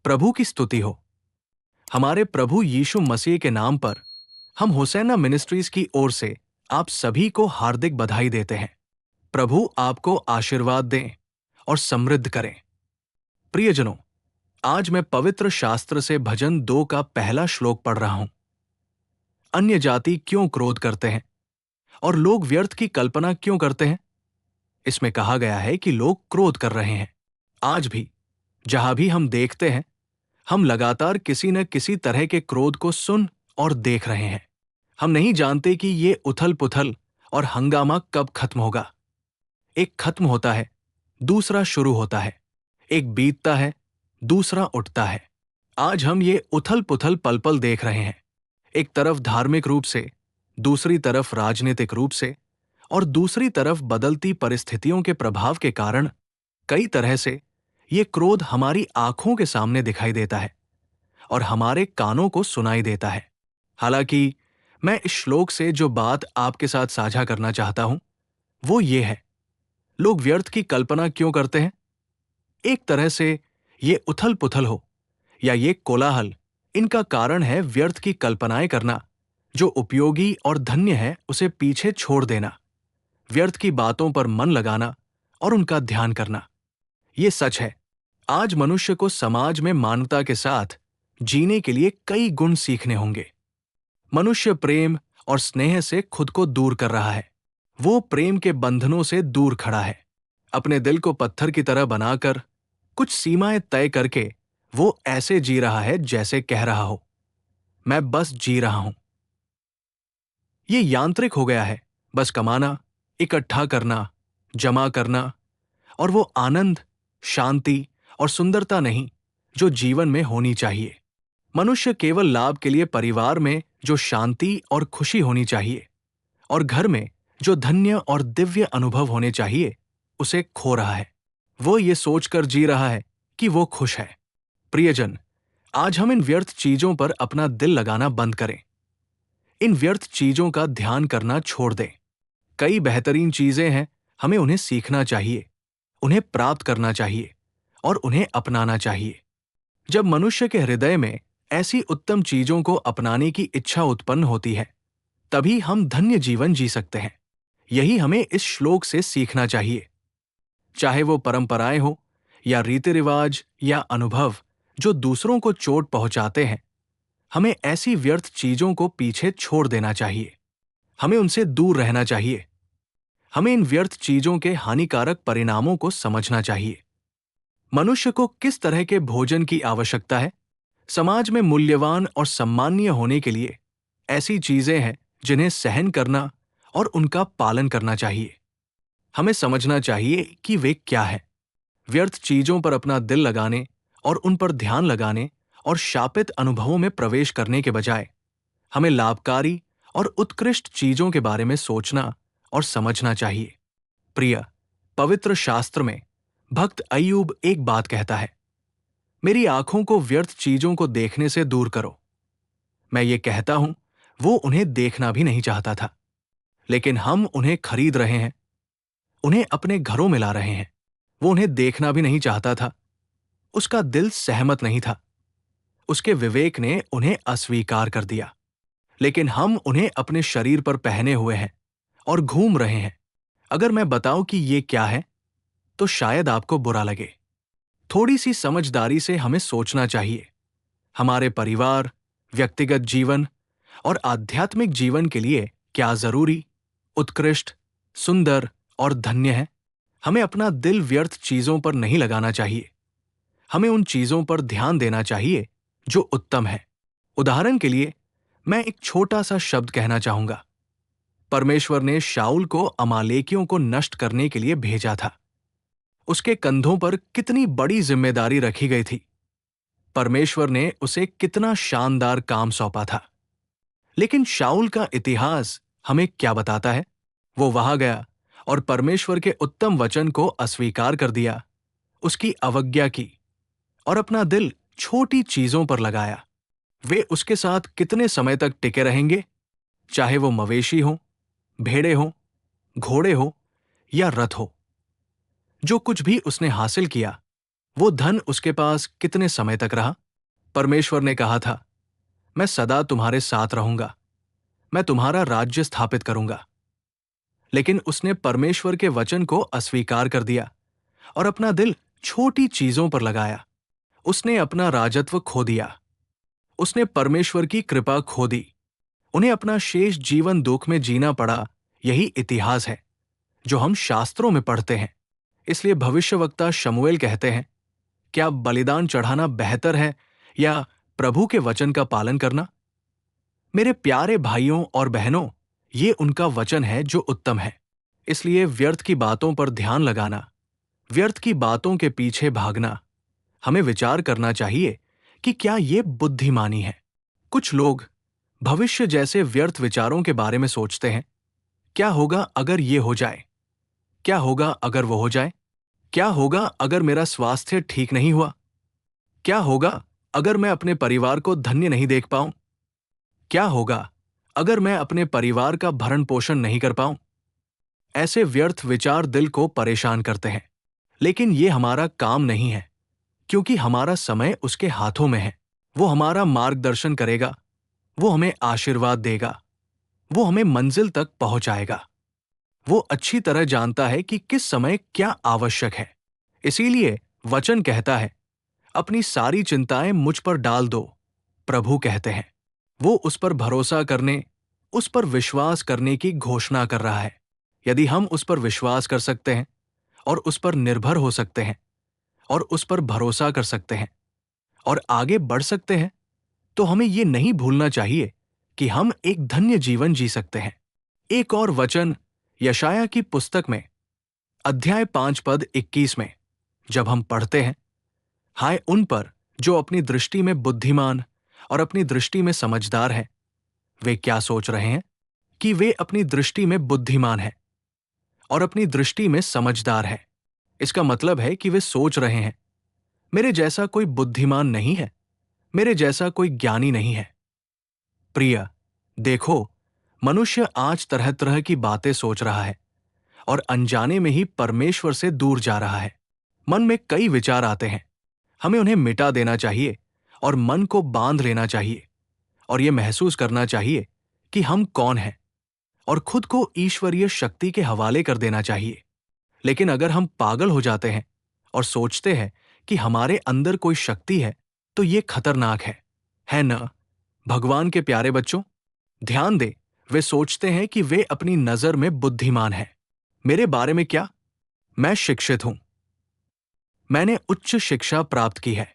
प्रभु की स्तुति हो। हमारे प्रभु यीशु मसीह के नाम पर हम होसैना मिनिस्ट्रीज की ओर से आप सभी को हार्दिक बधाई देते हैं। प्रभु आपको आशीर्वाद दें और समृद्ध करें। प्रियजनों, आज मैं पवित्र शास्त्र से भजन 2 का पहला श्लोक पढ़ रहा हूं। अन्य जाति क्यों क्रोध करते हैं और लोग व्यर्थ की कल्पना क्यों करते हैं? इसमें कहा गया है कि लोग क्रोध कर रहे हैं। आज भी जहां भी हम देखते हैं, हम लगातार किसी न किसी तरह के क्रोध को सुन और देख रहे हैं। हम नहीं जानते कि ये उथल पुथल और हंगामा कब खत्म होगा। एक खत्म होता है, दूसरा शुरू होता है। एक बीतता है, दूसरा उठता है। आज हम ये उथल पुथल पल पल देख रहे हैं। एक तरफ धार्मिक रूप से, दूसरी तरफ राजनीतिक रूप से और दूसरी तरफ बदलती परिस्थितियों के प्रभाव के कारण कई तरह से ये क्रोध हमारी आंखों के सामने दिखाई देता है और हमारे कानों को सुनाई देता है। हालांकि मैं इस श्लोक से जो बात आपके साथ साझा करना चाहता हूं, वो ये है, लोग व्यर्थ की कल्पना क्यों करते हैं? एक तरह से ये उथल पुथल हो या ये कोलाहल, इनका कारण है व्यर्थ की कल्पनाएं करना। जो उपयोगी और धन्य है उसे पीछे छोड़ देना, व्यर्थ की बातों पर मन लगाना और उनका ध्यान करना। ये सच है, आज मनुष्य को समाज में मानवता के साथ जीने के लिए कई गुण सीखने होंगे। मनुष्य प्रेम और स्नेह से खुद को दूर कर रहा है। वो प्रेम के बंधनों से दूर खड़ा है। अपने दिल को पत्थर की तरह बनाकर, कुछ सीमाएं तय करके वो ऐसे जी रहा है जैसे कह रहा हो, मैं बस जी रहा हूं। ये यांत्रिक हो गया है, बस कमाना, इकट्ठा करना, जमा करना, और वो आनंद, शांति और सुंदरता नहीं जो जीवन में होनी चाहिए। मनुष्य केवल लाभ के लिए परिवार में जो शांति और खुशी होनी चाहिए और घर में जो धन्य और दिव्य अनुभव होने चाहिए, उसे खो रहा है। वो ये सोचकर जी रहा है कि वो खुश है। प्रियजन, आज हम इन व्यर्थ चीजों पर अपना दिल लगाना बंद करें। इन व्यर्थ चीजों का ध्यान करना छोड़ दें। कई बेहतरीन चीजें हैं, हमें उन्हें सीखना चाहिए, उन्हें प्राप्त करना चाहिए और उन्हें अपनाना चाहिए। जब मनुष्य के हृदय में ऐसी उत्तम चीजों को अपनाने की इच्छा उत्पन्न होती है, तभी हम धन्य जीवन जी सकते हैं। यही हमें इस श्लोक से सीखना चाहिए। चाहे वो परंपराएं हो या रीति रिवाज या अनुभव जो दूसरों को चोट पहुंचाते हैं, हमें ऐसी व्यर्थ चीजों को पीछे छोड़ देना चाहिए। हमें उनसे दूर रहना चाहिए। हमें इन व्यर्थ चीजों के हानिकारक परिणामों को समझना चाहिए। मनुष्य को किस तरह के भोजन की आवश्यकता है? समाज में मूल्यवान और सम्माननीय होने के लिए ऐसी चीजें हैं जिन्हें सहन करना और उनका पालन करना चाहिए। हमें समझना चाहिए कि वे क्या है। व्यर्थ चीजों पर अपना दिल लगाने और उन पर ध्यान लगाने और शापित अनुभवों में प्रवेश करने के बजाय हमें लाभकारी और उत्कृष्ट चीजों के बारे में सोचना और समझना चाहिए। प्रिय, पवित्र शास्त्र में भक्त अय्यूब एक बात कहता है, मेरी आंखों को व्यर्थ चीजों को देखने से दूर करो। मैं ये कहता हूं, वो उन्हें देखना भी नहीं चाहता था, लेकिन हम उन्हें खरीद रहे हैं, उन्हें अपने घरों में ला रहे हैं। वो उन्हें देखना भी नहीं चाहता था, उसका दिल सहमत नहीं था, उसके विवेक ने उन्हें अस्वीकार कर दिया। लेकिन हम उन्हें अपने शरीर पर पहने हुए हैं और घूम रहे हैं। अगर मैं बताऊं कि ये क्या है, तो शायद आपको बुरा लगे। थोड़ी सी समझदारी से हमें सोचना चाहिए। हमारे परिवार, व्यक्तिगत जीवन और आध्यात्मिक जीवन के लिए क्या जरूरी, उत्कृष्ट, सुंदर और धन्य है। हमें अपना दिल व्यर्थ चीजों पर नहीं लगाना चाहिए। हमें उन चीजों पर ध्यान देना चाहिए जो उत्तम है। उदाहरण के लिए मैं एक छोटा सा शब्द कहना चाहूंगा। परमेश्वर ने शाऊल को अमालेकियों को नष्ट करने के लिए भेजा था। उसके कंधों पर कितनी बड़ी जिम्मेदारी रखी गई थी। परमेश्वर ने उसे कितना शानदार काम सौंपा था। लेकिन शाऊल का इतिहास हमें क्या बताता है? वो वहां गया और परमेश्वर के उत्तम वचन को अस्वीकार कर दिया, उसकी अवज्ञा की और अपना दिल छोटी चीजों पर लगाया। वे उसके साथ कितने समय तक टिके रहेंगे? चाहे वो मवेशी हो, भेड़े हो, घोड़े हो या रथ हो। जो कुछ भी उसने हासिल किया, वो धन उसके पास कितने समय तक रहा? परमेश्वर ने कहा था, मैं सदा तुम्हारे साथ रहूंगा, मैं तुम्हारा राज्य स्थापित करूंगा। लेकिन उसने परमेश्वर के वचन को अस्वीकार कर दिया और अपना दिल छोटी चीजों पर लगाया। उसने अपना राजत्व खो दिया। उसने परमेश्वर की कृपा खो दी। उन्हें अपना शेष जीवन दुख में जीना पड़ा। यही इतिहास है जो हम शास्त्रों में पढ़ते हैं। इसलिए भविष्यवक्ता शमूएल कहते हैं, क्या बलिदान चढ़ाना बेहतर है या प्रभु के वचन का पालन करना? मेरे प्यारे भाइयों और बहनों, ये उनका वचन है जो उत्तम है। इसलिए व्यर्थ की बातों पर ध्यान लगाना, व्यर्थ की बातों के पीछे भागना, हमें विचार करना चाहिए कि क्या ये बुद्धिमानी है। कुछ लोग भविष्य जैसे व्यर्थ विचारों के बारे में सोचते हैं। क्या होगा अगर ये हो जाए? क्या होगा अगर वो हो जाए? क्या होगा अगर मेरा स्वास्थ्य ठीक नहीं हुआ? क्या होगा अगर मैं अपने परिवार को धन्य नहीं देख पाऊं? क्या होगा अगर मैं अपने परिवार का भरण पोषण नहीं कर पाऊं? ऐसे व्यर्थ विचार दिल को परेशान करते हैं, लेकिन ये हमारा काम नहीं है, क्योंकि हमारा समय उसके हाथों में है। वो हमारा मार्गदर्शन करेगा, वो हमें आशीर्वाद देगा, वो हमें मंजिल तक पहुंचाएगा। वो अच्छी तरह जानता है कि किस समय क्या आवश्यक है। इसीलिए वचन कहता है, अपनी सारी चिंताएं मुझ पर डाल दो। प्रभु कहते हैं, वो उस पर भरोसा करने, उस पर विश्वास करने की घोषणा कर रहा है। यदि हम उस पर विश्वास कर सकते हैं और उस पर निर्भर हो सकते हैं और उस पर भरोसा कर सकते हैं और आगे बढ़ सकते हैं, तो हमें ये नहीं भूलना चाहिए कि हम एक धन्य जीवन जी सकते हैं। एक और वचन यशाया की पुस्तक में अध्याय 5 पद 21 में जब हम पढ़ते हैं, हाय उन पर जो अपनी दृष्टि में बुद्धिमान और अपनी दृष्टि में समझदार हैं। वे क्या सोच रहे हैं कि वे अपनी दृष्टि में बुद्धिमान हैं और अपनी दृष्टि में समझदार हैं। इसका मतलब है कि वे सोच रहे हैं, मेरे जैसा कोई बुद्धिमान नहीं है, मेरे जैसा कोई ज्ञानी नहीं है। प्रिय, देखो, मनुष्य आज तरह तरह की बातें सोच रहा है और अनजाने में ही परमेश्वर से दूर जा रहा है। मन में कई विचार आते हैं, हमें उन्हें मिटा देना चाहिए और मन को बांध लेना चाहिए और यह महसूस करना चाहिए कि हम कौन हैं और खुद को ईश्वरीय शक्ति के हवाले कर देना चाहिए। लेकिन अगर हम पागल हो जाते हैं और सोचते हैं कि हमारे अंदर कोई शक्ति है, तो ये खतरनाक है न? भगवान के प्यारे बच्चों, ध्यान दे, वे सोचते हैं कि वे अपनी नजर में बुद्धिमान हैं। मेरे बारे में क्या? मैं शिक्षित हूं, मैंने उच्च शिक्षा प्राप्त की है,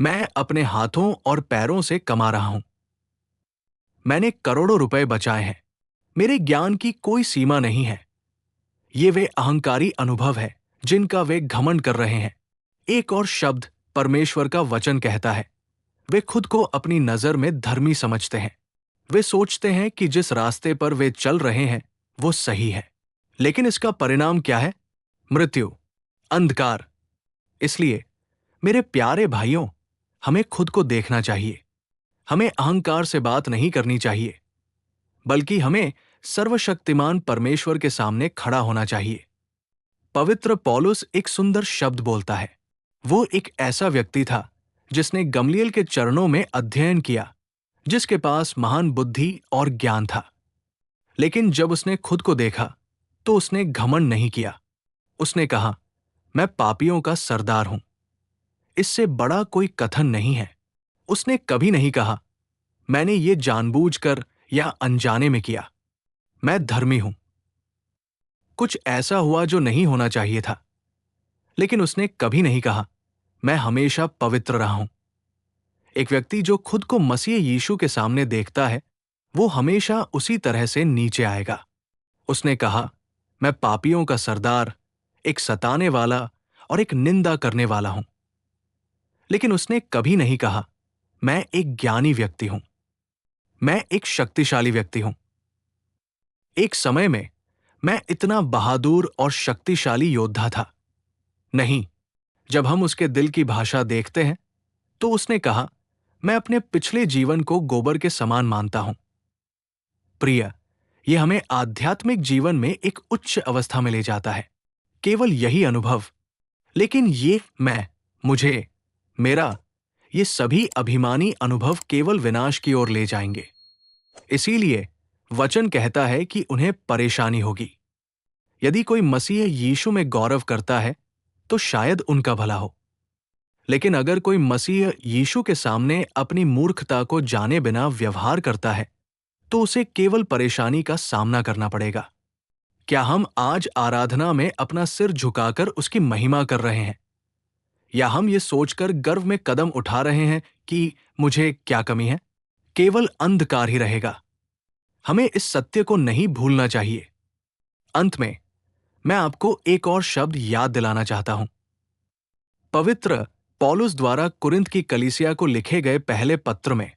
मैं अपने हाथों और पैरों से कमा रहा हूं, मैंने करोड़ों रुपए बचाए हैं, मेरे ज्ञान की कोई सीमा नहीं है। ये वे अहंकारी अनुभव है जिनका वे घमंड कर रहे हैं। एक और शब्द परमेश्वर का वचन कहता है, वे खुद को अपनी नजर में धर्मी समझते हैं। वे सोचते हैं कि जिस रास्ते पर वे चल रहे हैं वो सही है, लेकिन इसका परिणाम क्या है? मृत्यु, अंधकार। इसलिए मेरे प्यारे भाइयों, हमें खुद को देखना चाहिए। हमें अहंकार से बात नहीं करनी चाहिए, बल्कि हमें सर्वशक्तिमान परमेश्वर के सामने खड़ा होना चाहिए। पवित्र पौलुस एक सुंदर शब्द बोलता है। वो एक ऐसा व्यक्ति था जिसने गमलीएल के चरणों में अध्ययन किया, जिसके पास महान बुद्धि और ज्ञान था। लेकिन जब उसने खुद को देखा तो उसने घमंड नहीं किया। उसने कहा, मैं पापियों का सरदार हूं। इससे बड़ा कोई कथन नहीं है। उसने कभी नहीं कहा, मैंने ये जानबूझकर या अनजाने में किया, मैं धर्मी हूं। कुछ ऐसा हुआ जो नहीं होना चाहिए था। लेकिन उसने कभी नहीं कहा, मैं हमेशा पवित्र रहा हूं। एक व्यक्ति जो खुद को मसीह यीशु के सामने देखता है, वो हमेशा उसी तरह से नीचे आएगा। उसने कहा, मैं पापियों का सरदार, एक सताने वाला और एक निंदा करने वाला हूं। लेकिन उसने कभी नहीं कहा, मैं एक ज्ञानी व्यक्ति हूं, मैं एक शक्तिशाली व्यक्ति हूं। एक समय में मैं इतना बहादुर और शक्तिशाली योद्धा था। नहीं, जब हम उसके दिल की भाषा देखते हैं तो उसने कहा, मैं अपने पिछले जीवन को गोबर के समान मानता हूं। प्रिय, यह हमें आध्यात्मिक जीवन में एक उच्च अवस्था में ले जाता है। केवल यही अनुभव। लेकिन ये मैं मुझे, मेरा, ये सभी अभिमानी अनुभव केवल विनाश की ओर ले जाएंगे। इसीलिए वचन कहता है कि उन्हें परेशानी होगी। यदि कोई मसीह यीशु में गौरव करता है तो शायद उनका भला हो, लेकिन अगर कोई मसीह यीशु के सामने अपनी मूर्खता को जाने बिना व्यवहार करता है तो उसे केवल परेशानी का सामना करना पड़ेगा। क्या हम आज आराधना में अपना सिर झुकाकर उसकी महिमा कर रहे हैं, या हम ये सोचकर गर्व में कदम उठा रहे हैं कि मुझे क्या कमी है? केवल अंधकार ही रहेगा। हमें इस सत्य को नहीं भूलना चाहिए। अंत में मैं आपको एक और शब्द याद दिलाना चाहता हूं। पवित्र पौलुस द्वारा कुरिन्थ की कलीसिया को लिखे गए पहले पत्र में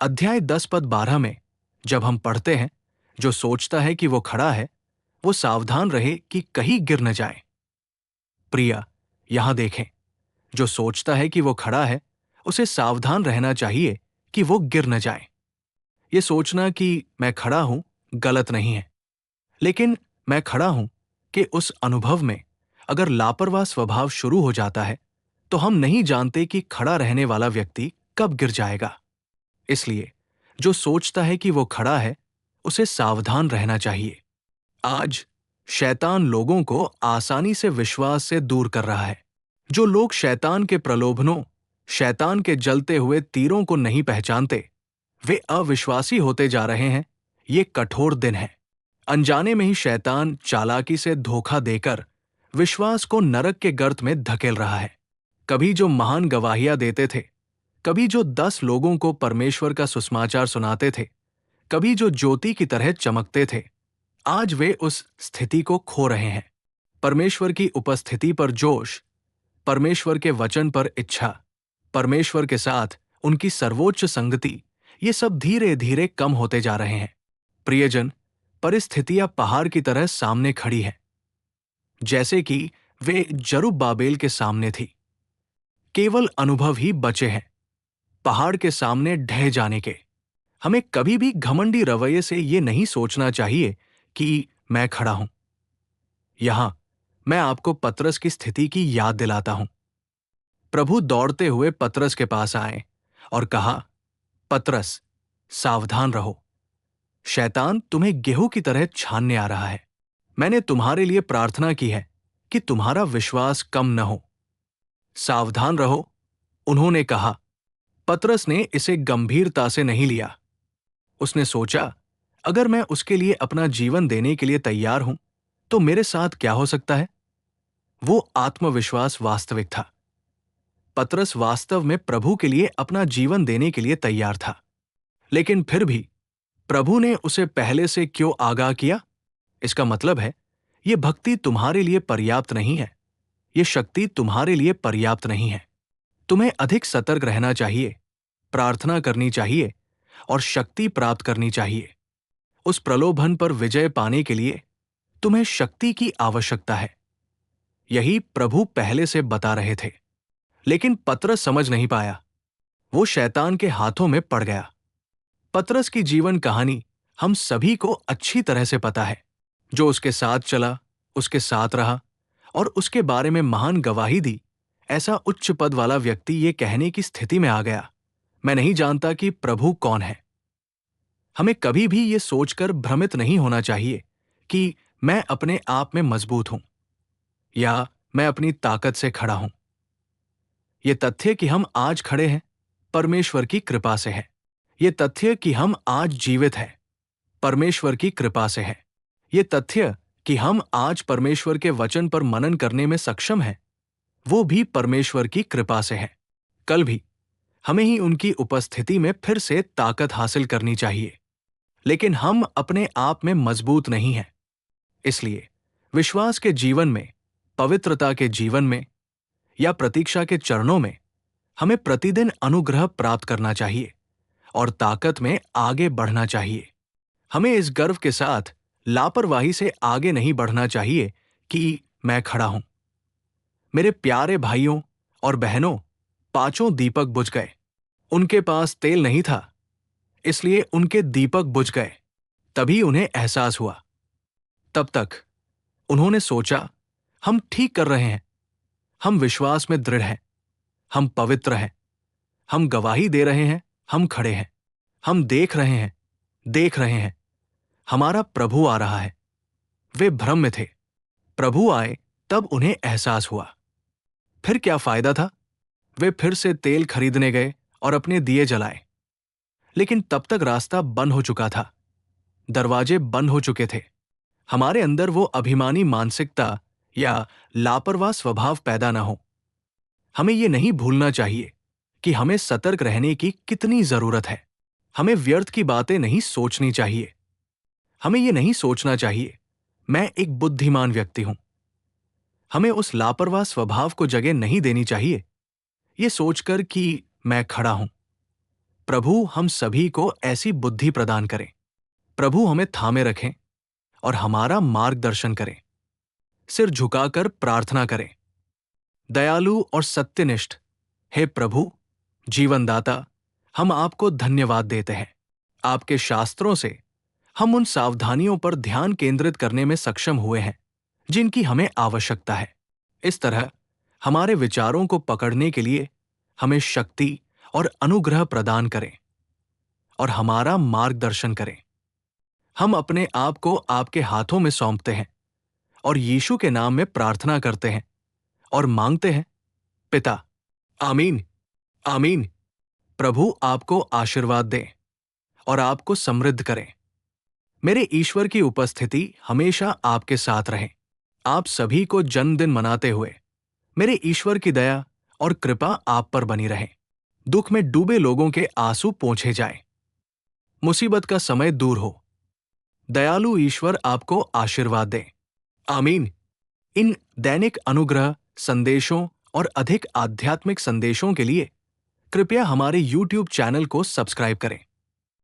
अध्याय 10 पद 12 में जब हम पढ़ते हैं, जो सोचता है कि वो खड़ा है वो सावधान रहे कि कहीं गिर न जाए। प्रिया, यहां देखें, जो सोचता है कि वो खड़ा है उसे सावधान रहना चाहिए कि वो गिर न जाए। ये सोचना कि मैं खड़ा हूं गलत नहीं है, लेकिन मैं खड़ा हूं कि उस अनुभव में अगर लापरवाह स्वभाव शुरू हो जाता है तो हम नहीं जानते कि खड़ा रहने वाला व्यक्ति कब गिर जाएगा। इसलिए जो सोचता है कि वो खड़ा है उसे सावधान रहना चाहिए। आज शैतान लोगों को आसानी से विश्वास से दूर कर रहा है। जो लोग शैतान के प्रलोभनों, शैतान के जलते हुए तीरों को नहीं पहचानते, वे अविश्वासी होते जा रहे हैं। ये कठोर दिन है। अनजाने में ही शैतान चालाकी से धोखा देकर विश्वास को नरक के गर्त में धकेल रहा है। कभी जो महान गवाहियां देते थे, कभी जो 10 लोगों को परमेश्वर का सुसमाचार सुनाते थे, कभी जो ज्योति की तरह चमकते थे, आज वे उस स्थिति को खो रहे हैं। परमेश्वर की उपस्थिति पर जोश, परमेश्वर के वचन पर इच्छा, परमेश्वर के साथ उनकी सर्वोच्च संगति, ये सब धीरे धीरे कम होते जा रहे हैं। प्रियजन, परिस्थितियां पहाड़ की तरह सामने खड़ी हैं, जैसे कि वे जरुब्बाबेल के सामने थी। केवल अनुभव ही बचे हैं पहाड़ के सामने ढह जाने के। हमें कभी भी घमंडी रवैये से ये नहीं सोचना चाहिए कि मैं खड़ा हूं। यहां मैं आपको पतरस की स्थिति की याद दिलाता हूं। प्रभु दौड़ते हुए पतरस के पास आए और कहा, पतरस, सावधान रहो, शैतान तुम्हें गेहूं की तरह छानने आ रहा है। मैंने तुम्हारे लिए प्रार्थना की है कि तुम्हारा विश्वास कम न हो। सावधान रहो, उन्होंने कहा। पतरस ने इसे गंभीरता से नहीं लिया। उसने सोचा, अगर मैं उसके लिए अपना जीवन देने के लिए तैयार हूं तो मेरे साथ क्या हो सकता है? वो आत्मविश्वास वास्तविक था। पतरस वास्तव में प्रभु के लिए अपना जीवन देने के लिए तैयार था, लेकिन फिर भी प्रभु ने उसे पहले से क्यों आगाह किया? इसका मतलब है, यह भक्ति तुम्हारे लिए पर्याप्त नहीं है, यह शक्ति तुम्हारे लिए पर्याप्त नहीं है। तुम्हें अधिक सतर्क रहना चाहिए, प्रार्थना करनी चाहिए और शक्ति प्राप्त करनी चाहिए। उस प्रलोभन पर विजय पाने के लिए तुम्हें शक्ति की आवश्यकता है। यही प्रभु पहले से बता रहे थे, लेकिन पतरस समझ नहीं पाया। वो शैतान के हाथों में पड़ गया। पतरस की जीवन कहानी हम सभी को अच्छी तरह से पता है। जो उसके साथ चला, उसके साथ रहा और उसके बारे में महान गवाही दी, ऐसा उच्च पद वाला व्यक्ति ये कहने की स्थिति में आ गया, मैं नहीं जानता कि प्रभु कौन है। हमें कभी भी ये सोचकर भ्रमित नहीं होना चाहिए कि मैं अपने आप में मजबूत हूं या मैं अपनी ताकत से खड़ा हूं। ये तथ्य कि हम आज खड़े हैं, परमेश्वर की कृपा से है। ये तथ्य कि हम आज जीवित हैं, परमेश्वर की कृपा से है। ये तथ्य कि हम आज परमेश्वर के वचन पर मनन करने में सक्षम हैं, वो भी परमेश्वर की कृपा से है। कल भी हमें ही उनकी उपस्थिति में फिर से ताकत हासिल करनी चाहिए, लेकिन हम अपने आप में मजबूत नहीं हैं। इसलिए विश्वास के जीवन में, पवित्रता के जीवन में या प्रतीक्षा के चरणों में हमें प्रतिदिन अनुग्रह प्राप्त करना चाहिए और ताकत में आगे बढ़ना चाहिए। हमें इस गर्व के साथ लापरवाही से आगे नहीं बढ़ना चाहिए कि मैं खड़ा हूं। मेरे प्यारे भाइयों और बहनों, 5 दीपक बुझ गए। उनके पास तेल नहीं था, इसलिए उनके दीपक बुझ गए। तभी उन्हें एहसास हुआ। तब तक उन्होंने सोचा, हम ठीक कर रहे हैं, हम विश्वास में दृढ़ हैं, हम पवित्र हैं, हम गवाही दे रहे हैं, हम खड़े हैं, हम देख रहे हैं, हमारा प्रभु आ रहा है। वे भ्रम में थे। प्रभु आए तब उन्हें एहसास हुआ। फिर क्या फायदा था? वे फिर से तेल खरीदने गए और अपने दिए जलाए। लेकिन तब तक रास्ता बंद हो चुका था, दरवाजे बंद हो चुके थे। हमारे अंदर वो अभिमानी मानसिकता या लापरवाह स्वभाव पैदा न हो। हमें ये नहीं भूलना चाहिए कि हमें सतर्क रहने की कितनी जरूरत है। हमें व्यर्थ की बातें नहीं सोचनी चाहिए। हमें ये नहीं सोचना चाहिए, मैं एक बुद्धिमान व्यक्ति हूं। हमें उस लापरवाह स्वभाव को जगह नहीं देनी चाहिए, ये सोचकर कि मैं खड़ा हूं। प्रभु हम सभी को ऐसी बुद्धि प्रदान करें। प्रभु हमें थामे रखें और हमारा मार्गदर्शन करें। सिर झुकाकर प्रार्थना करें। दयालु और सत्यनिष्ठ हे प्रभु, जीवनदाता, हम आपको धन्यवाद देते हैं। आपके शास्त्रों से हम उन सावधानियों पर ध्यान केंद्रित करने में सक्षम हुए हैं जिनकी हमें आवश्यकता है। इस तरह हमारे विचारों को पकड़ने के लिए हमें शक्ति और अनुग्रह प्रदान करें और हमारा मार्गदर्शन करें। हम अपने आप को आपके हाथों में सौंपते हैं और यीशु के नाम में प्रार्थना करते हैं और मांगते हैं, पिता। आमीन, आमीन। प्रभु आपको आशीर्वाद दें और आपको समृद्ध करें। मेरे ईश्वर की उपस्थिति हमेशा आपके साथ रहे। आप सभी को जन्मदिन मनाते हुए मेरे ईश्वर की दया और कृपा आप पर बनी रहे। दुख में डूबे लोगों के आंसू पोंछे जाएं। मुसीबत का समय दूर हो। दयालु ईश्वर आपको आशीर्वाद दें। आमीन। इन दैनिक अनुग्रह संदेशों और अधिक आध्यात्मिक संदेशों के लिए कृपया हमारे YouTube चैनल को सब्सक्राइब करें।